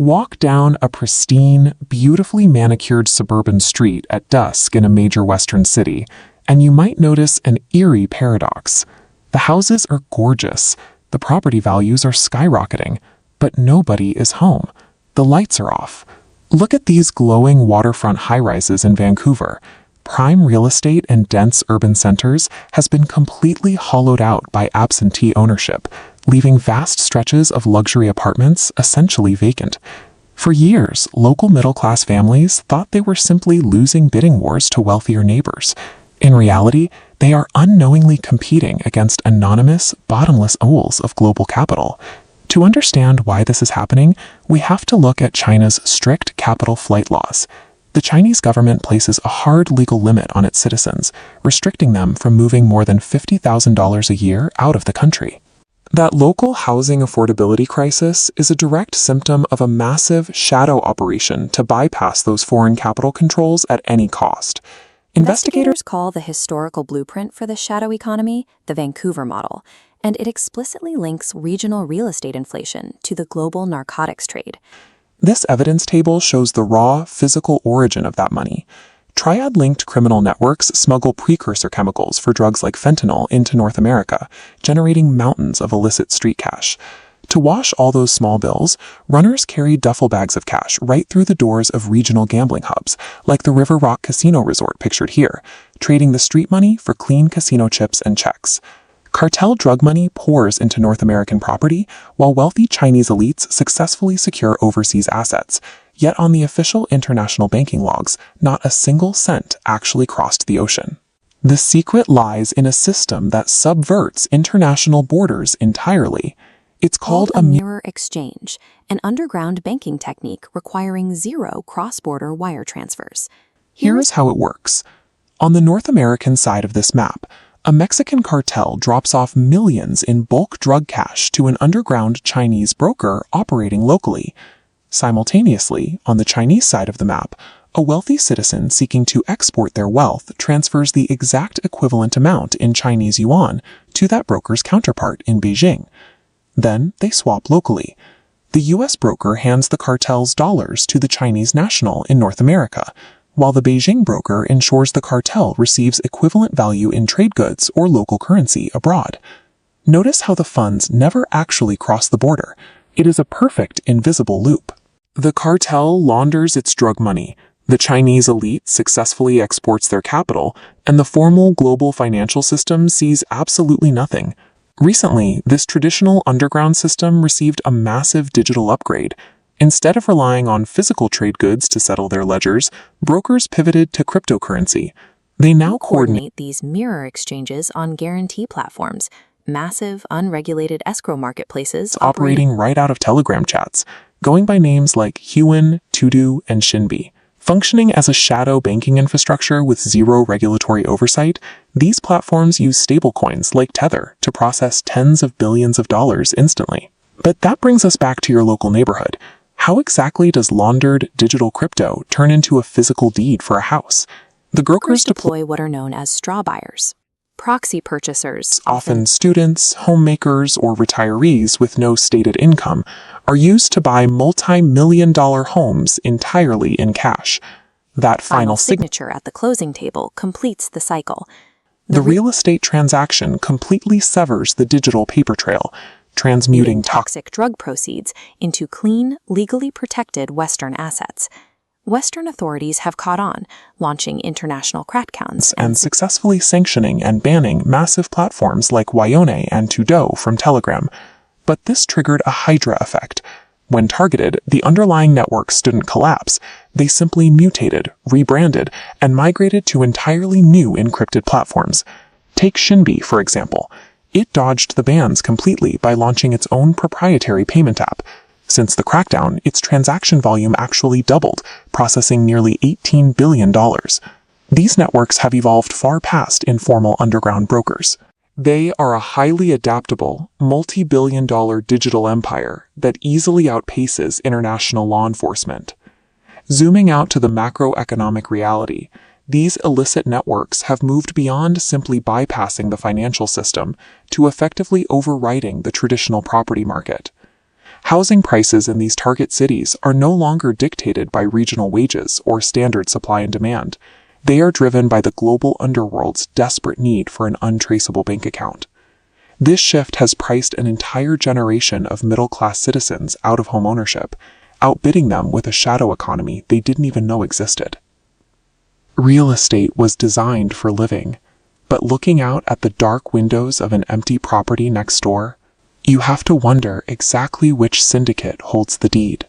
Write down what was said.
Walk down a pristine, beautifully manicured suburban street at dusk in a major Western city, and you might notice an eerie paradox. The houses are gorgeous, the property values are skyrocketing, but nobody is home. The lights are off. Look at these glowing waterfront high-rises in Vancouver. Prime real estate in dense urban centers has been completely hollowed out by absentee ownership, leaving vast stretches of luxury apartments essentially vacant. For years, local middle-class families thought they were simply losing bidding wars to wealthier neighbors. In reality, they are unknowingly competing against anonymous, bottomless pools of global capital. To understand why this is happening, we have to look at China's strict capital flight laws. The Chinese government places a hard legal limit on its citizens, restricting them from moving more than $50,000 a year out of the country. That local housing affordability crisis is a direct symptom of a massive shadow operation to bypass those foreign capital controls at any cost. Investigators call the historical blueprint for the shadow economy the Vancouver model, and it explicitly links regional real estate inflation to the global narcotics trade. This evidence table shows the raw, physical origin of that money. Triad-linked criminal networks smuggle precursor chemicals for drugs like fentanyl into North America, generating mountains of illicit street cash. To wash all those small bills, runners carry duffel bags of cash right through the doors of regional gambling hubs, like the River Rock Casino Resort pictured here, trading the street money for clean casino chips and checks. Cartel drug money pours into North American property, while wealthy Chinese elites successfully secure overseas assets. Yet on the official international banking logs, not a single cent actually crossed the ocean. The secret lies in a system that subverts international borders entirely. It's called a mirror exchange, an underground banking technique requiring zero cross-border wire transfers. Here's how it works. On the North American side of this map, a Mexican cartel drops off millions in bulk drug cash to an underground Chinese broker operating locally. Simultaneously, on the Chinese side of the map, a wealthy citizen seeking to export their wealth transfers the exact equivalent amount in Chinese yuan to that broker's counterpart in Beijing. Then they swap locally. The U.S. broker hands the cartel's dollars to the Chinese national in North America, while the Beijing broker ensures the cartel receives equivalent value in trade goods or local currency abroad. Notice how the funds never actually cross the border. It is a perfect invisible loop. The cartel launders its drug money, the Chinese elite successfully exports their capital, and the formal global financial system sees absolutely nothing. Recently, this traditional underground system received a massive digital upgrade. Instead of relying on physical trade goods to settle their ledgers, brokers pivoted to cryptocurrency. They now coordinate these mirror exchanges on guarantee platforms, massive, unregulated escrow marketplaces operating right out of Telegram chats, going by names like Fei-Chien, Todo, and Xinbi. Functioning as a shadow banking infrastructure with zero regulatory oversight, these platforms use stablecoins like Tether to process tens of billions of dollars instantly. But that brings us back to your local neighborhood. How exactly does laundered digital crypto turn into a physical deed for a house? The brokers deploy what are known as straw buyers, proxy purchasers, often students, homemakers, or retirees with no stated income, are used to buy multi-million-dollar homes entirely in cash. That final signature at the closing table completes the cycle. The real estate transaction completely severs the digital paper trail, transmuting toxic drug proceeds into clean, legally protected Western assets. Western authorities have caught on, launching international crackdowns and successfully sanctioning and banning massive platforms like Fei-Chien and Todo from Telegram. But this triggered a Hydra effect. When targeted, the underlying networks didn't collapse. They simply mutated, rebranded, and migrated to entirely new encrypted platforms. Take Xinbi, for example. It dodged the bans completely by launching its own proprietary payment app. Since the crackdown, its transaction volume actually doubled, processing nearly $18 billion. These networks have evolved far past informal underground brokers. They are a highly adaptable, multi-billion-dollar digital empire that easily outpaces international law enforcement. Zooming out to the macroeconomic reality, these illicit networks have moved beyond simply bypassing the financial system to effectively overriding the traditional property market. Housing prices in these target cities are no longer dictated by regional wages or standard supply and demand. They are driven by the global underworld's desperate need for an untraceable bank account. This shift has priced an entire generation of middle-class citizens out of homeownership, outbidding them with a shadow economy they didn't even know existed. Real estate was designed for living, but looking out at the dark windows of an empty property next door, you have to wonder exactly which syndicate holds the deed.